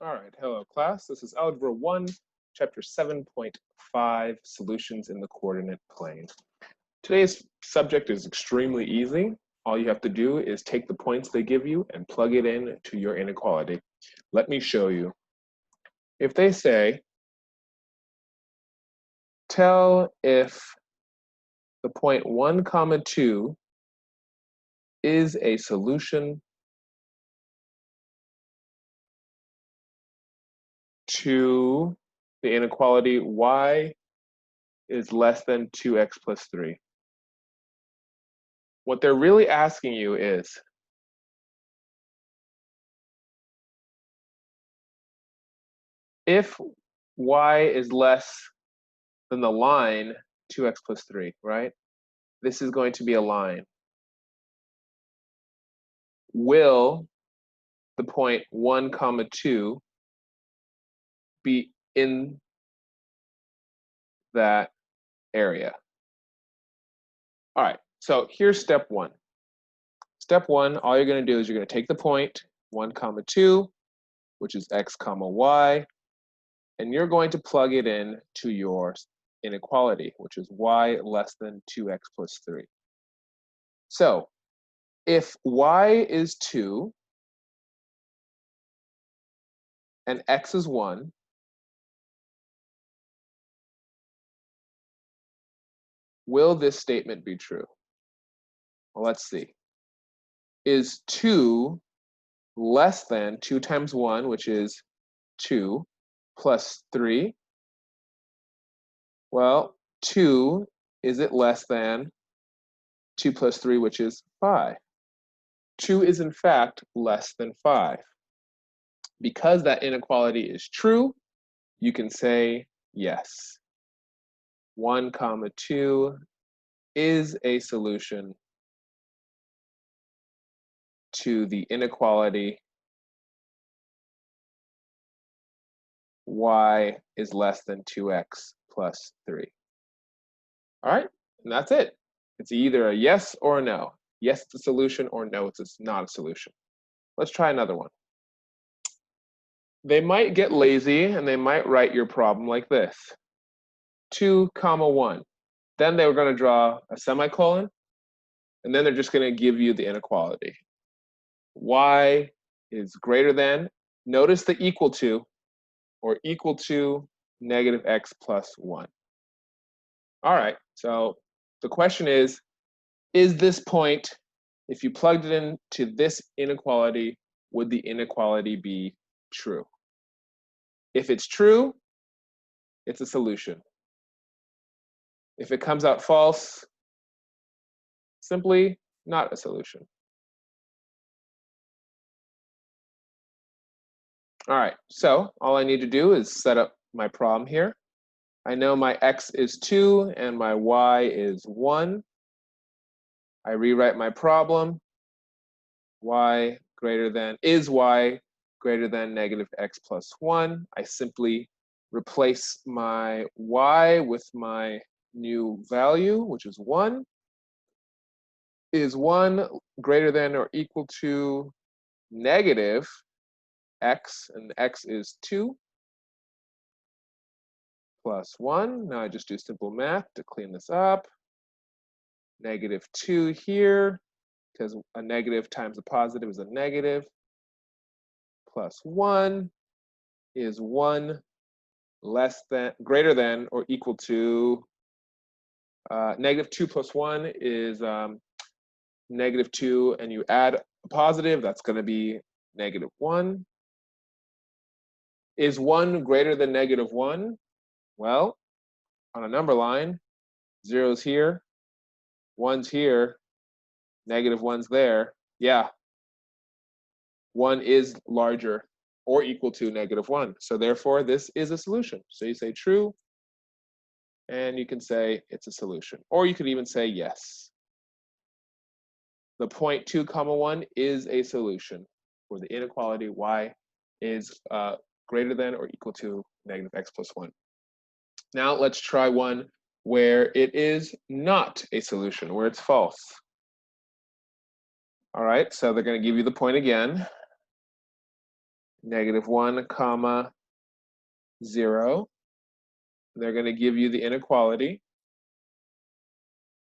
All right, hello class. This is Algebra 1, Chapter 7.5, Solutions in the Coordinate Plane. Today's subject is extremely easy. All you have to do is take the points they give you and plug it in to your inequality. Let me show you. If they say, tell if the point 1, 2 is a solution to the inequality y is less than 2x plus 3. What they're really asking you is, if y is less than the line 2x plus 3, right? This is going to be a line. Will the point 1, 2 be in that area? All right, so here's step one. Step one, all you're going to do is you're going to take the point 1, 2, which is x, y, and you're going to plug it in to your inequality, which is y less than 2x plus 3. So if y is 2 and x is 1, will this statement be true? Well, let's see. Is 2 less than 2 times 1, which is 2, plus 3? Well, 2, is it less than 2 plus 3, which is 5? 2 is in fact less than 5. Because that inequality is true, you can say yes. 1, 2 is a solution to the inequality y is less than 2x plus 3. All right, and that's it. It's either a yes or a no. Yes, it's a solution, or no, it's not a solution. Let's try another one. They might get lazy and they might write your problem like this. 2, 1. Then they were going to draw a semicolon, and then they're just going to give you the inequality. Y is greater than, notice the equal to, or equal to negative x plus 1. All right, so the question is this point, if you plugged it into this inequality, would the inequality be true? If it's true, it's a solution. If it comes out false, simply not a solution. All right, so all I need to do is set up my problem here. I know my x is 2 and my y is 1. I rewrite my problem. Y greater than, is y greater than negative x plus 1. I simply replace my y with my new value, which is 1. Is 1 greater than or equal to negative x, and x is 2 plus 1. Now I just do simple math to clean this up. Negative 2 here, because a negative times a positive is a negative, plus 1 is 1 less than, greater than or equal to, negative 2 plus 1 is negative 2, and you add a positive, that's going to be negative 1. Is 1 greater than negative 1? Well, on a number line, 0's here, 1's here, negative 1's there. Yeah, 1 is larger or equal to negative 1. So therefore, this is a solution. So you say true, and you can say it's a solution. Or you could even say yes. The point 2, 1 is a solution for the inequality y is greater than or equal to negative x plus 1. Now let's try one where it is not a solution, where it's false. All right, so they're going to give you the point again. -1, comma 0. They're going to give you the inequality.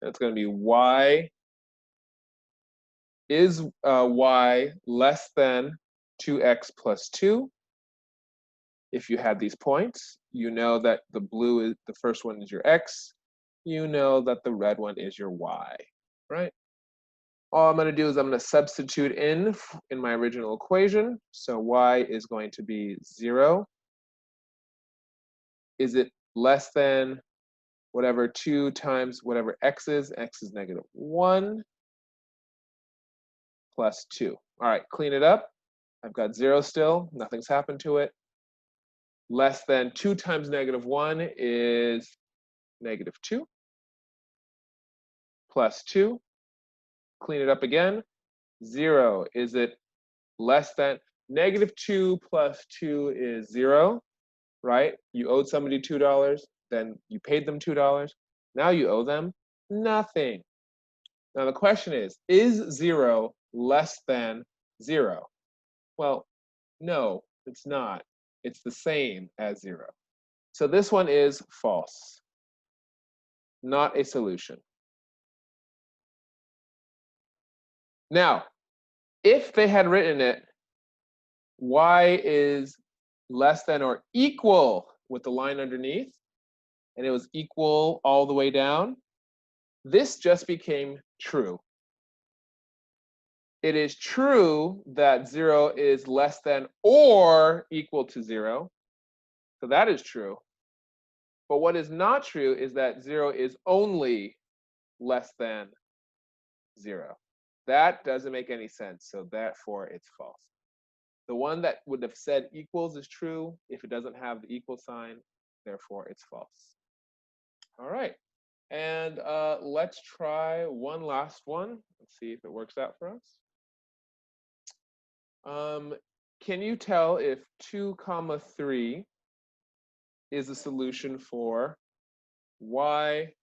That's going to be y is y less than 2x plus 2. If you had these points, you know that the blue is the first one is your x. You know that the red one is your y, right? All I'm going to do is I'm going to substitute in my original equation. So y is going to be 0. Is it less than whatever 2 times whatever x is? X is -1 plus 2. All right, clean it up. I've got 0 still. Nothing's happened to it. Less than 2 times -1 is -2 plus 2. Clean it up again. 0. Is it less than -2 plus 2 is 0, right? You owed somebody $2, then you paid them $2. Now you owe them nothing. Now the question is 0 less than 0? Well, no, it's not. It's the same as 0. So this one is false, not a solution. Now, if they had written it, y is less than or equal with the line underneath, and it was equal all the way down, this just became true. It is true that 0 is less than or equal to 0. So that is true. But what is not true is that 0 is only less than 0. That doesn't make any sense, so therefore it's false. The one that would have said equals is true. If it doesn't have the equal sign, therefore it's false. All right, and let's try one last one. Let's see if it works out for us. Can you tell if 2 comma 3 is a solution for y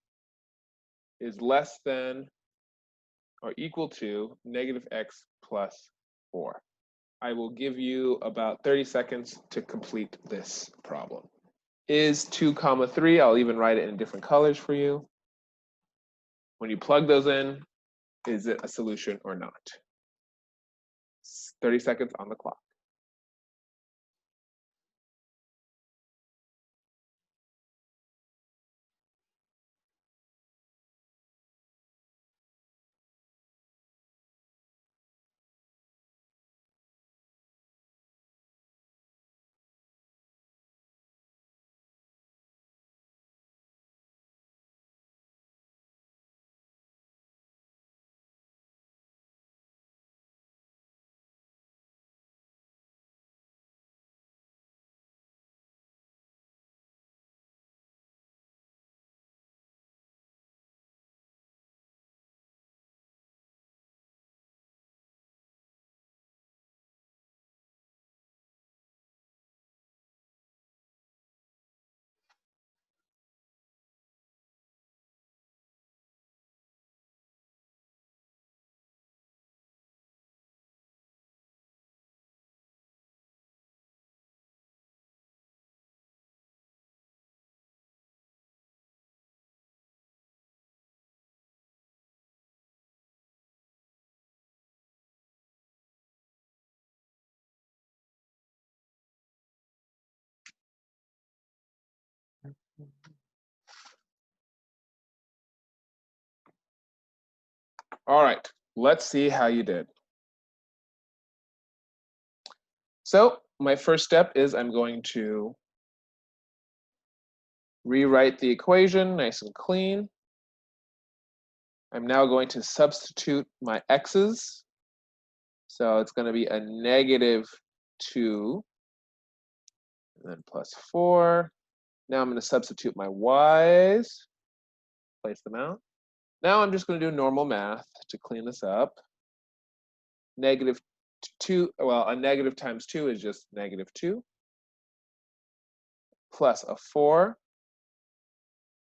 is less than or equal to -x plus 4? I will give you about 30 seconds to complete this problem. Is 2 comma 3, I'll even write it in different colors for you. When you plug those in, is it a solution or not? 30 seconds on the clock. All right, let's see how you did. So my first step is I'm going to rewrite the equation nice and clean. I'm now going to substitute my x's. So it's going to be a -2 and then plus 4. Now I'm going to substitute my y's, place them out. Now I'm just going to do normal math to clean this up. -2, well, a negative times 2 is just -2 plus a 4.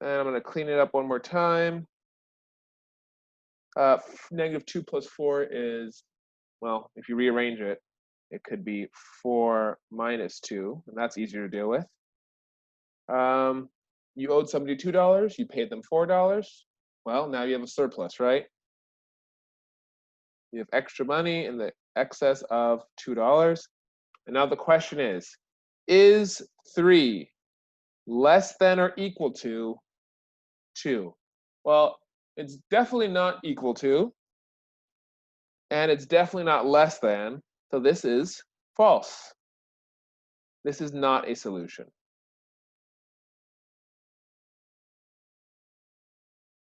And I'm going to clean it up one more time. -2 plus 4 is, well, if you rearrange it, It could be 4 minus 2, and that's easier to deal with. You owed somebody $2, you paid them $4. Well, now you have a surplus, right? You have extra money in the excess of $2. And now the question is 3 less than or equal to 2? Well, it's definitely not equal to, and it's definitely not less than, so this is false. This is not a solution.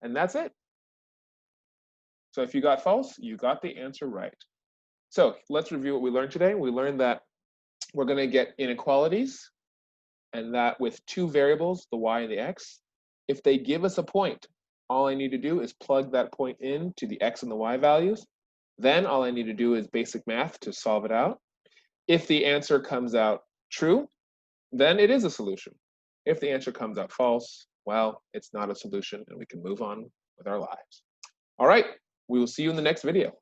And that's it. So if you got false, you got the answer right. So let's review what we learned today. We learned that we're going to get inequalities, and that with two variables, the y and the x, if they give us a point, all I need to do is plug that point into the x and the y values. Then all I need to do is basic math to solve it out. If the answer comes out true, then it is a solution. If the answer comes out false, well, it's not a solution and we can move on with our lives. All right, we will see you in the next video.